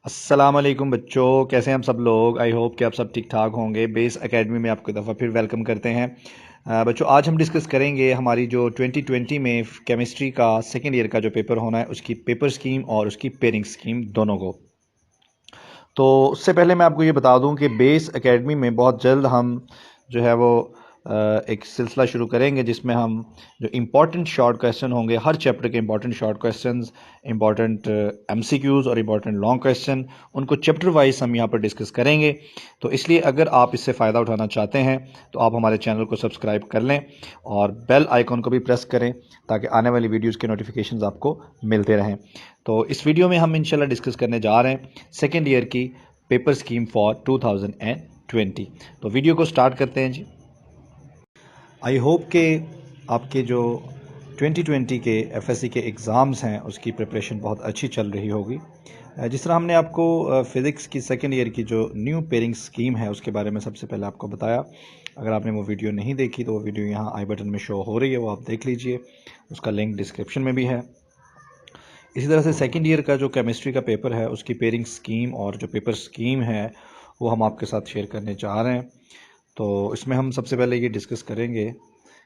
अस्सलाम वालेकुम बच्चों, कैसे हैं हम सब लोग। आई होप कि आप सब ठीक ठाक होंगे। बेस एकेडमी में आपको दफ़ा फिर वेलकम करते हैं। बच्चों, आज हम डिस्कस करेंगे हमारी जो 2020 में केमिस्ट्री का सेकेंड ईयर का जो पेपर होना है उसकी पेपर स्कीम और उसकी पेयरिंग स्कीम दोनों को। तो उससे पहले मैं आपको ये बता दूं कि बेस एकेडमी में बहुत जल्द हम जो है वो एक सिलसिला शुरू करेंगे जिसमें हम जो इम्पोर्टेंट शॉर्ट क्वेश्चन होंगे, हर चैप्टर के important short questions, important MCQs और इम्पोर्टेंट लॉन्ग क्वेश्चन, उनको चैप्टर वाइज हम यहाँ पर डिस्कस करेंगे। तो इसलिए अगर आप इससे फ़ायदा उठाना चाहते हैं तो आप हमारे चैनल को सब्सक्राइब कर लें और बेल आइकॉन को भी प्रेस करें ताकि आने वाली वीडियोज़ के नोटिफिकेशन आपको मिलते रहें। तो इस वीडियो में हम इंशाल्लाह डिस्कस करने जा रहे हैं सेकेंड ईयर की पेपर स्कीम फॉर 2020। तो वीडियो को स्टार्ट करते हैं जी। आई होप कि आपके जो 2020 के एफएससी के एग्ज़ाम्स हैं उसकी प्रिपरेशन बहुत अच्छी चल रही होगी। जिस तरह हमने आपको फ़िज़िक्स की सेकेंड ईयर की जो न्यू पेयरिंग स्कीम है उसके बारे में सबसे पहले आपको बताया। अगर आपने वो वीडियो नहीं देखी तो वो वीडियो यहाँ आई बटन में शो हो रही है, वो आप देख लीजिए। उसका लिंक डिस्क्रिप्शन में भी है। इसी तरह से सेकेंड ईयर का जो केमिस्ट्री का पेपर है उसकी पेयरिंग स्कीम और जो पेपर स्कीम है वो हम आपके साथ शेयर करने जा रहे हैं। तो इसमें हम सबसे पहले ये डिस्कस करेंगे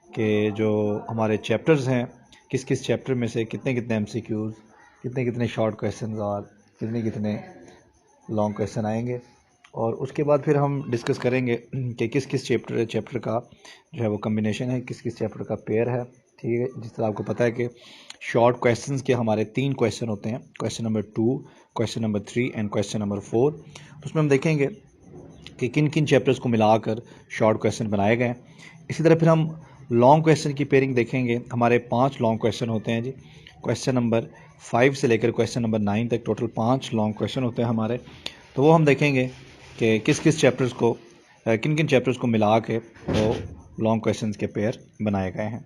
कि जो हमारे चैप्टर्स हैं, किस किस चैप्टर में से कितने कितने एमसीक्यूज़, कितने कितने शॉर्ट क्वेश्चन और कितने कितने लॉन्ग क्वेश्चन आएंगे। और उसके बाद फिर हम डिस्कस करेंगे कि किस किस चैप्टर का जो है वो कम्बिनेशन है, किस किस चैप्टर का पेयर है। ठीक है, जिस तरह आपको पता है कि शॉर्ट क्वेश्चंस के हमारे 3 क्वेश्चन होते हैं, question number 2, question number 3 and question number 4। उसमें हम देखेंगे कि किन किन चैप्टर्स को मिलाकर शॉर्ट क्वेश्चन बनाए गए। इसी तरह फिर हम लॉन्ग क्वेश्चन की पेयरिंग देखेंगे। हमारे 5 लॉन्ग क्वेश्चन होते हैं जी। क्वेश्चन नंबर 5 से लेकर क्वेश्चन नंबर 9 तक टोटल 5 लॉन्ग क्वेश्चन होते हैं हमारे। तो वो हम देखेंगे कि किस किस चैप्टर्स को, किन किन चैप्टर्स को मिला के वो लॉन्ग क्वेश्चन के पेयर बनाए गए हैं।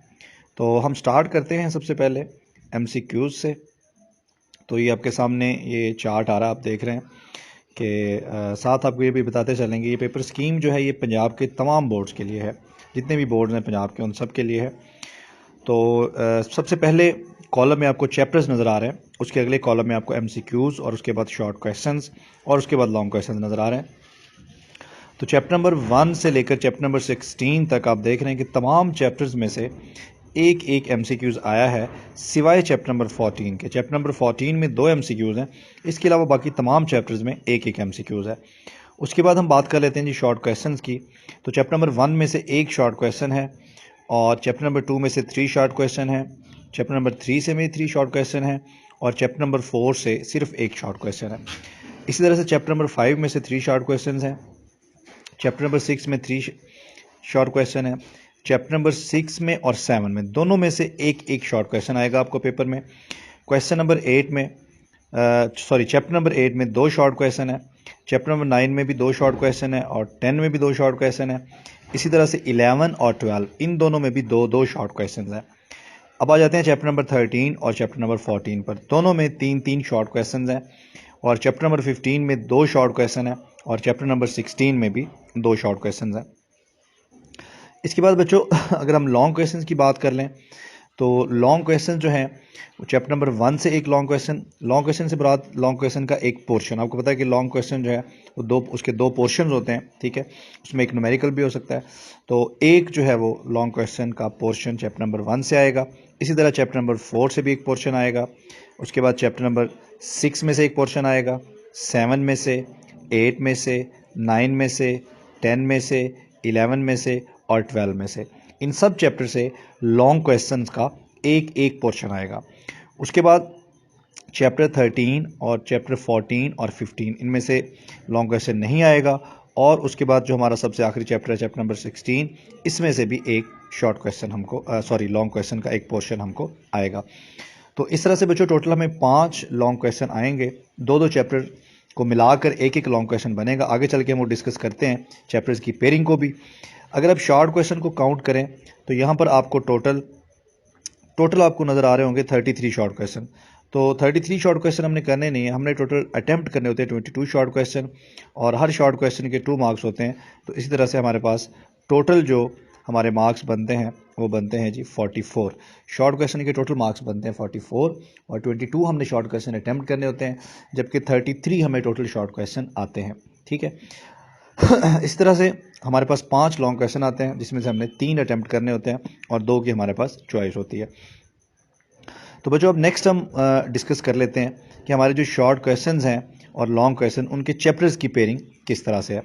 तो हम स्टार्ट करते हैं सबसे पहले एमसीक्यूज़ से। तो ये आपके सामने ये चार्ट आ रहा है, आप देख रहे हैं कि साथ आपको ये भी बताते चलेंगे ये पेपर स्कीम जो है ये पंजाब के तमाम बोर्ड्स के लिए है, जितने भी बोर्ड्स हैं पंजाब के उन सब के लिए है। तो सबसे पहले कॉलम में आपको चैप्टर्स नज़र आ रहे हैं, उसके अगले कॉलम में आपको एमसीक्यूज़ और उसके बाद शॉर्ट क्वेश्चंस और उसके बाद लॉन्ग क्वेश्चंस नज़र आ रहे हैं। तो चैप्टर नंबर 1 से लेकर चैप्टर नंबर 16 तक आप देख रहे हैं कि तमाम चैप्टर्स में से एक एक एमसीक्यूज़ आया है, सिवाय चैप्टर नंबर 14 के। चैप्टर नंबर 14 में 2 एमसीक्यूज़ हैं, इसके अलावा बाकी तमाम चैप्टर्स में एक एक एमसीक्यूज़ है। उसके बाद हम बात कर लेते हैं जी शॉर्ट क्वेश्चंस की। तो चैप्टर नंबर 1 में से एक शॉर्ट क्वेश्चन है और चैप्टर नंबर 2 में से 3 शॉर्ट क्वेश्चन है, चैप्टर नंबर 3 से भी 3 शॉर्ट क्वेश्चन है और चैप्टर नंबर 4 से सिर्फ एक शॉर्ट क्वेश्चन है। इसी तरह से चैप्टर नंबर 5 में से 3 शॉर्ट क्वेश्चन हैं, चैप्टर नंबर 6 में 3 शॉर्ट क्वेश्चन है, चैप्टर नंबर 6 में और 7 में दोनों में से एक एक शॉर्ट क्वेश्चन आएगा आपको पेपर में। क्वेश्चन नंबर 8 में चैप्टर नंबर 8 में 2 शॉर्ट क्वेश्चन है, चैप्टर नंबर 9 में भी 2 शॉर्ट क्वेश्चन है और 10 में भी 2 शॉर्ट क्वेश्चन है। इसी तरह से 11 और 12 इन दोनों में भी 2 शॉर्ट क्वेश्चन हैं। अब आ जाते हैं चैप्टर नंबर 13 और चैप्टर नंबर 14 पर। दोनों में 3 शॉर्ट क्वेश्चन हैं और चैप्टर नंबर 15 में 2 शॉर्ट क्वेश्चन है और चैप्टर नंबर 16 में भी 2 शॉर्ट क्वेश्चन हैं। इसके बाद बच्चों अगर हम लॉन्ग क्वेश्चन की बात कर लें तो लॉन्ग क्वेश्चन जो है वो चैप्टर नंबर 1 से एक लॉन्ग क्वेश्चन से मुराद लॉन्ग क्वेश्चन का एक पोर्शन। आपको पता है कि लॉन्ग क्वेश्चन जो है वो उसके 2 पोर्शन होते हैं। ठीक है, उसमें एक न्यूमेरिकल भी हो सकता है। तो एक जो है वो लॉन्ग क्वेश्चन का पोर्शन चैप्टर नंबर 1 से आएगा। इसी तरह चैप्टर नंबर 4 से भी एक पोर्शन आएगा। उसके बाद चैप्टर नंबर 6 में से एक पोर्शन आएगा, 7 में से, 8 में से, 9 में से, 10 में से, 11 में से और 12 में से। इन सब चैप्टर से लॉन्ग क्वेश्चंस का एक एक पोर्शन आएगा। उसके बाद चैप्टर 13 और चैप्टर 14 और 15 इनमें से लॉन्ग क्वेश्चन नहीं आएगा। और उसके बाद जो हमारा सबसे आखिरी चैप्टर है चैप्टर नंबर 16, इसमें से भी एक शॉर्ट क्वेश्चन हमको लॉन्ग क्वेश्चन का एक पोर्शन हमको आएगा। तो इस तरह से बच्चों टोटल हमें 5 लॉन्ग क्वेश्चन आएंगे, 2 चैप्टर को मिलाकर एक एक लॉन्ग क्वेश्चन बनेगा। आगे चल के हम वो डिस्कस करते हैं चैप्टर्स की पेयरिंग को भी। अगर आप शॉर्ट क्वेश्चन को काउंट करें तो यहाँ पर आपको टोटल आपको नज़र आ रहे होंगे 33 शॉर्ट क्वेश्चन। तो 33 शॉर्ट क्वेश्चन हमने करने नहीं है, हमने टोटल अटैम्प्ट करने होते हैं 22 शॉर्ट क्वेश्चन और हर शॉर्ट क्वेश्चन के 2 मार्क्स होते हैं। तो इसी तरह से हमारे पास टोटल जो हमारे मार्क्स बनते हैं वो बनते हैं जी 44। शॉर्ट क्वेश्चन के टोटल मार्क्स बनते हैं 44 और 22 हमने शॉर्ट क्वेश्चन अटैम्प्ट करने होते हैं, जबकि 33 हमें टोटल शॉर्ट क्वेश्चन आते हैं। ठीक है, इस तरह से हमारे पास 5 लॉन्ग क्वेश्चन आते हैं, जिसमें से हमने 3 अटैम्प्ट करने होते हैं और 2 की हमारे पास चॉइस होती है। तो बच्चों अब नेक्स्ट हम डिस्कस कर लेते हैं कि हमारे जो शॉर्ट क्वेश्चंस हैं और लॉन्ग क्वेश्चन, उनके चैप्टर्स की पेयरिंग किस तरह से है।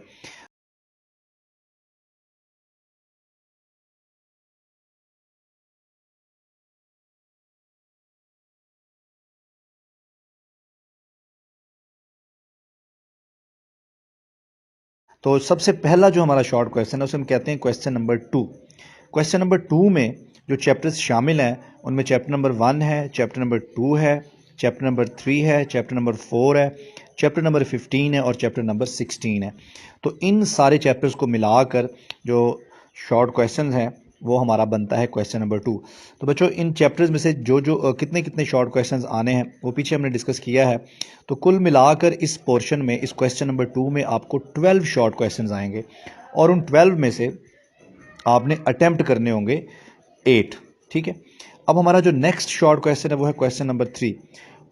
तो सबसे पहला जो हमारा शॉर्ट क्वेश्चन है उसे हम कहते हैं क्वेश्चन नंबर 2। क्वेश्चन नंबर 2 में जो चैप्टर्स शामिल हैं उनमें चैप्टर नंबर 1 है, चैप्टर नंबर 2 है, चैप्टर नंबर 3 है, चैप्टर नंबर 4 है, चैप्टर नंबर 15 है और चैप्टर नंबर 16 है। तो इन सारे चैप्टर्स को मिलाकर जो शॉर्ट क्वेश्चन हैं वो हमारा बनता है क्वेश्चन नंबर 2। तो बच्चों इन चैप्टर्स में से जो जो कितने कितने शॉर्ट क्वेश्चंस आने हैं वो पीछे हमने डिस्कस किया है। तो कुल मिलाकर इस पोर्शन में, इस क्वेश्चन नंबर 2 में आपको 12 शॉर्ट क्वेश्चंस आएंगे और उन 12 में से आपने अटेम्प्ट करने होंगे 8। ठीक है, अब हमारा जो नेक्स्ट शॉर्ट क्वेश्चन है वो है क्वेश्चन नंबर 3।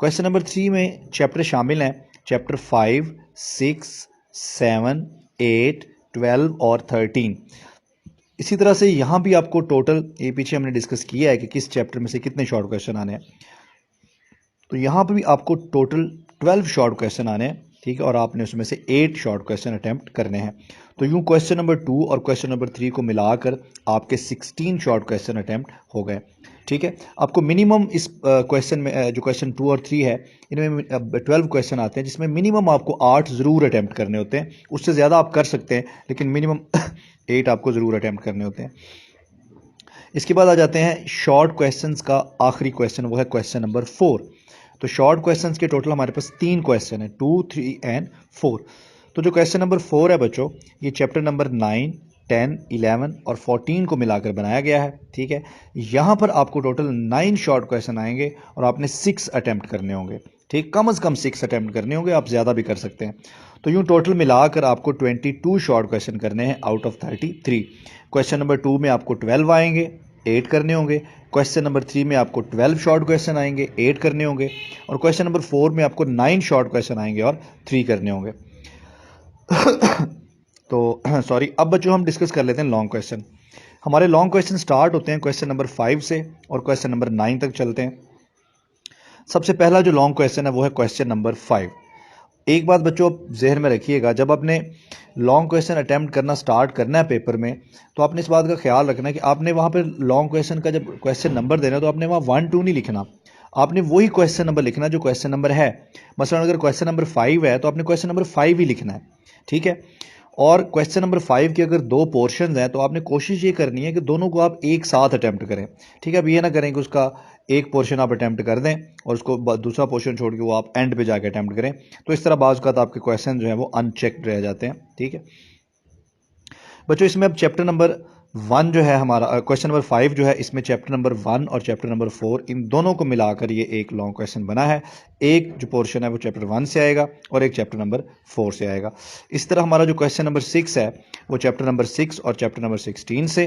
क्वेश्चन नंबर 3 में चैप्टर शामिल हैं चैप्टर 5, 6, 7, 8, 12 और 13। इसी तरह से यहाँ भी आपको टोटल, ये पीछे हमने डिस्कस किया है कि किस चैप्टर में से कितने शॉर्ट क्वेश्चन आने हैं। तो यहाँ पर भी आपको टोटल 12 शॉर्ट क्वेश्चन आने हैं। ठीक है, और आपने उसमें से 8 शॉर्ट क्वेश्चन अटैम्प्ट करने हैं। तो यूँ क्वेश्चन नंबर 2 और क्वेश्चन नंबर 3 को मिलाकर आपके 16 शॉर्ट क्वेश्चन अटैम्प्ट हो गए। ठीक है, आपको मिनिमम इस क्वेश्चन में जो क्वेश्चन 2 और 3 है इनमें 12 क्वेश्चन आते हैं, जिसमें मिनिमम आपको 8 ज़रूर अटैम्प्ट करने होते हैं। उससे ज़्यादा आप कर सकते हैं लेकिन मिनिमम 8 आपको ज़रूर अटैम्प्ट करने होते हैं। इसके बाद आ जाते हैं शॉर्ट क्वेश्चंस का आखिरी क्वेश्चन, वो है क्वेश्चन नंबर 4। तो शॉर्ट क्वेश्चंस के टोटल हमारे पास 3 क्वेश्चन है, 2, 3 एंड 4। तो जो क्वेश्चन नंबर 4 है बच्चों, ये चैप्टर नंबर 9, 10, 11 और 14 को मिलाकर बनाया गया है। ठीक है, यहाँ पर आपको टोटल 9 शॉर्ट क्वेश्चन आएंगे और आपने 6 अटैम्प्ट करने होंगे। ठीक, कम से कम 6 अटैम्प्ट करने होंगे, आप ज़्यादा भी कर सकते हैं। तो यूँ टोटल मिलाकर आपको 22 शॉर्ट क्वेश्चन करने हैं आउट ऑफ 33। क्वेश्चन नंबर 2 में आपको 12 आएंगे, 8 करने होंगे। क्वेश्चन नंबर 3 में आपको 12 शॉर्ट क्वेश्चन आएंगे, 8 करने होंगे। और क्वेश्चन नंबर 4 में आपको 9 शॉर्ट क्वेश्चन आएंगे और 3 करने होंगे। तो सॉरी, अब बच्चों हम डिस्कस कर लेते हैं लॉन्ग क्वेश्चन। हमारे लॉन्ग क्वेश्चन स्टार्ट होते हैं क्वेश्चन नंबर 5 से और क्वेश्चन नंबर 9 तक चलते हैं। सबसे पहला जो लॉन्ग क्वेश्चन है वो है क्वेश्चन नंबर 5। एक बात बच्चों आप जहन में रखिएगा, जब आपने लॉन्ग क्वेश्चन अटैम्प्ट करना स्टार्ट करना है पेपर में, तो आपने इस बात का ख्याल रखना है कि आपने वहाँ पर लॉन्ग क्वेश्चन का जब क्वेश्चन नंबर देना है तो आपने वहाँ 1, 2 नहीं लिखना। आपने वही क्वेश्चन नंबर लिखना जो क्वेश्चन नंबर है। मसलन अगर क्वेश्चन नंबर 5 है तो आपने क्वेश्चन नंबर 5 ही लिखना है। ठीक है, और क्वेश्चन नंबर 5 के अगर 2 पोर्शन हैं तो आपने कोशिश ये करनी है कि दोनों को आप एक साथ अटैम्प्ट करें। ठीक है, अब ये ना करें कि उसका एक पोर्शन आप अटैम्प्ट कर दें और उसको दूसरा पोर्शन छोड़ के वो आप एंड पे जाके अटैम्प्ट करें। तो इस तरह बाज़ औक़ात आपके क्वेश्चन जो है वो अनचेक्ड रह जाते हैं। ठीक है बच्चों, इसमें अब चैप्टर नंबर 1 जो है हमारा, क्वेश्चन नंबर 5 जो है, इसमें चैप्टर नंबर 1 और चैप्टर नंबर 4 इन दोनों को मिलाकर ये एक लॉन्ग क्वेश्चन बना है। एक जो पोर्शन है वो चैप्टर 1 से आएगा और एक चैप्टर नंबर 4 से आएगा। इस तरह हमारा जो क्वेश्चन नंबर 6 है वो चैप्टर नंबर 6 और चैप्टर नंबर 16 से।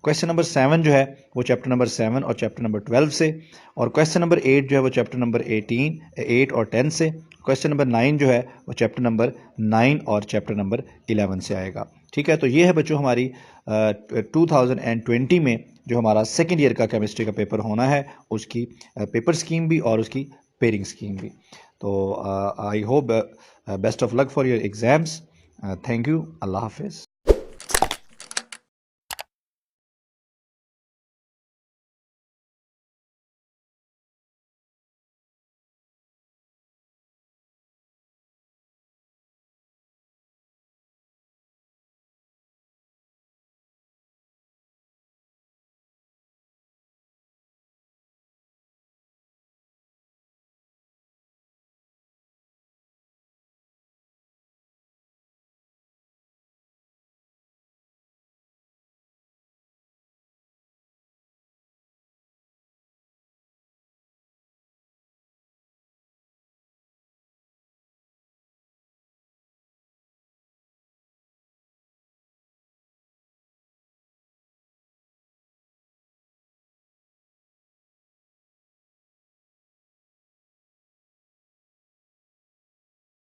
क्वेश्चन नंबर 7 जो है वो चैप्टर नंबर 7 और चैप्टर नंबर 12 से। और क्वेश्चन नंबर 8 जो है वो चैप्टर नंबर 8 और 10 से। क्वेश्चन नंबर 9 जो है वो चैप्टर नंबर 9 और चैप्टर नंबर 11 से आएगा। ठीक है, तो ये है बच्चों हमारी 2020 में जो हमारा सेकेंड ईयर का केमिस्ट्री का पेपर होना है, उसकी पेपर स्कीम भी और उसकी पेयरिंग स्कीम भी। तो I hope best of luck for your exams. Thank you. अल्लाह हाफिज़।